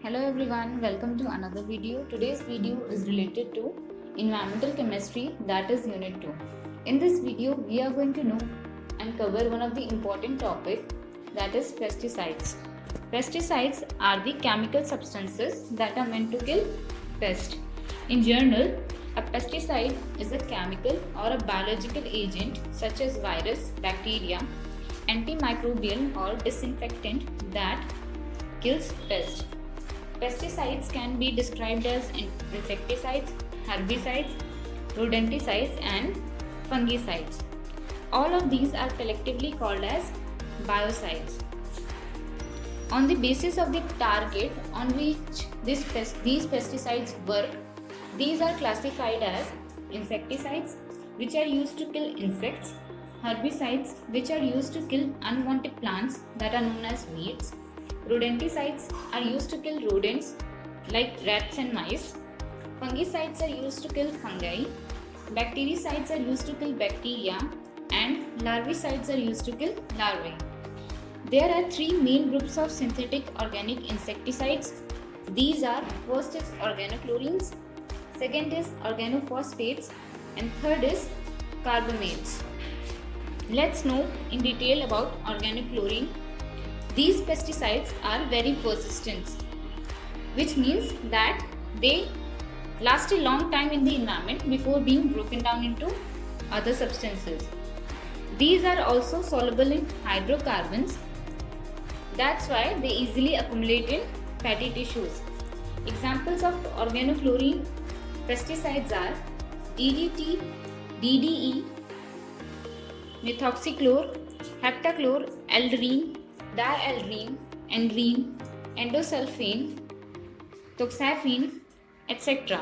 Hello everyone, welcome to another video. Today's video is related to environmental chemistry, that is unit 2. In this video, we are going to know and cover one of the important topic, that is pesticides. Pesticides are the chemical substances that are meant to kill pests. In general, a pesticide is a chemical or a biological agent such as virus, bacteria, antimicrobial or disinfectant that kills pests. Pesticides can be described as insecticides, herbicides, rodenticides, and fungicides. All of these are collectively called as biocides. On the basis of the target on which these pesticides work, these are classified as insecticides, which are used to kill insects, herbicides, which are used to kill unwanted plants that are known as weeds. Rodenticides are used to kill rodents like rats and mice. Fungicides are used to kill fungi. Bactericides are used to kill bacteria. And larvicides are used to kill larvae. There are three main groups of synthetic organic insecticides. These are, first is organochlorines, second is organophosphates, and third is carbamates. Let's know in detail about organochlorine. These pesticides are very persistent, which means that they last a long time in the environment before being broken down into other substances. These are also soluble in hydrocarbons. That's why they easily accumulate in fatty tissues. Examples of organochlorine pesticides are DDT, DDE, methoxychlore, heptachlor, aldrin, dialdrin, endrine, endosulfane, toxaphene, etc.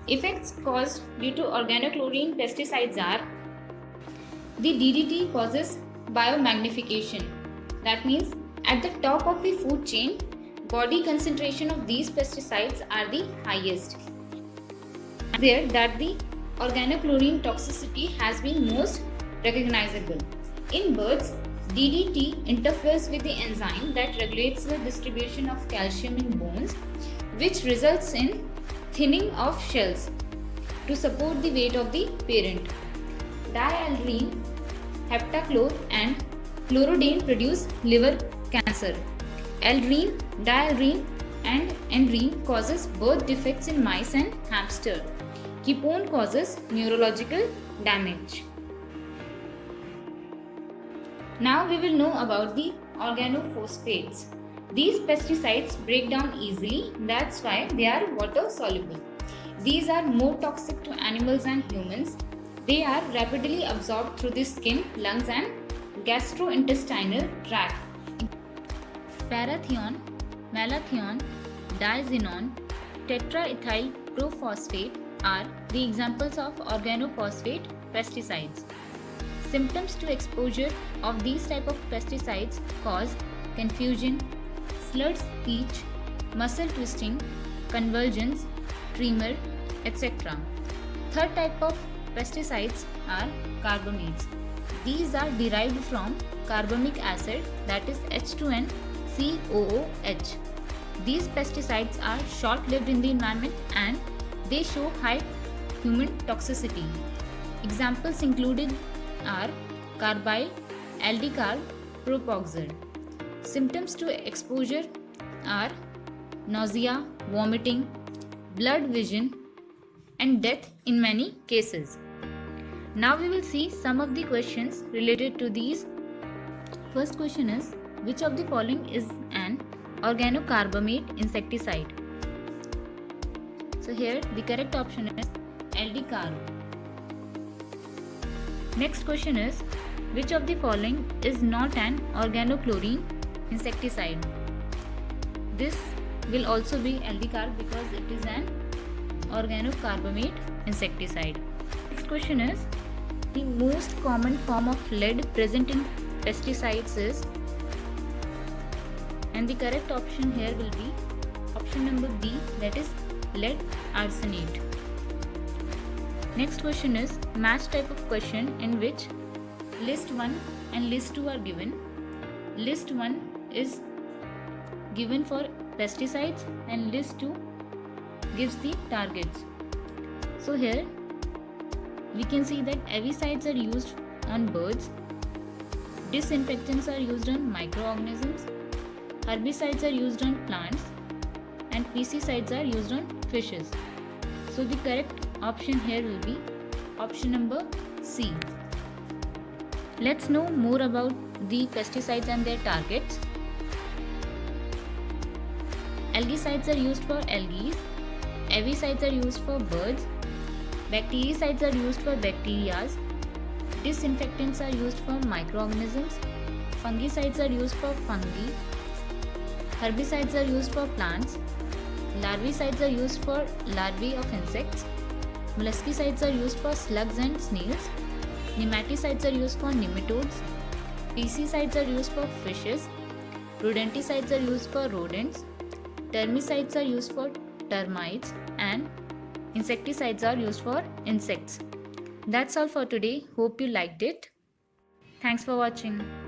Effects caused due to organochlorine pesticides are: the DDT causes biomagnification. That means at the top of the food chain, body concentration of these pesticides are the highest. There that the organochlorine toxicity has been most recognizable. In birds, DDT interferes with the enzyme that regulates the distribution of calcium in bones, which results in thinning of shells to support the weight of the parent. Dialdrin, heptachlor, and chlorodane produce liver cancer. Aldrin, dialdrin, and endrine causes birth defects in mice and hamster. Ketone causes neurological damage. Now we will know about the organophosphates. These pesticides break down easily, that's why they are water soluble. These are more toxic to animals and humans. They are rapidly absorbed through the skin, lungs, and gastrointestinal tract. Parathion, malathion, diazinon, tetraethyl prophosphate are the examples of organophosphate pesticides. Symptoms to exposure of these type of pesticides cause confusion, slurred speech, muscle twisting, convulsions, tremor, etc. Third type of pesticides are carbamates. These are derived from carbamic acid, that is H2NCOOH. These pesticides are short-lived in the environment and they show high human toxicity. Examples included are carbide, aldicarb, propoxur. Symptoms to exposure are nausea, vomiting, blurred vision, and death in many cases. Now we will see some of the questions related to these. First question is, which of the following is an organocarbamate insecticide? So here the correct option is aldicarb. Next question is, which of the following is not an organochlorine insecticide? This will also be aldicarb because it is an organocarbamate insecticide. Next question is, the most common form of lead present in pesticides is, and the correct option here will be option number B, that is lead arsenate. Next question is, match type of question in which list 1 and list 2 are given. List 1 is given for pesticides and list 2 gives the targets. So here we can see that avicides are used on birds, disinfectants are used on microorganisms, herbicides are used on plants, and pesticides are used on fishes. So the correct option here will be option number C. Let's know more about the pesticides and their targets. Algicides are used for algae, avicides are used for birds, bactericides are used for bacteria, disinfectants are used for microorganisms, fungicides are used for fungi, herbicides are used for plants, larvicides are used for larvae of insects, molluscicides are used for slugs and snails, nematicides are used for nematodes, pesticides are used for fishes, rodenticides are used for rodents, termicides are used for termites, and insecticides are used for insects. That's all for today. Hope you liked it. Thanks for watching.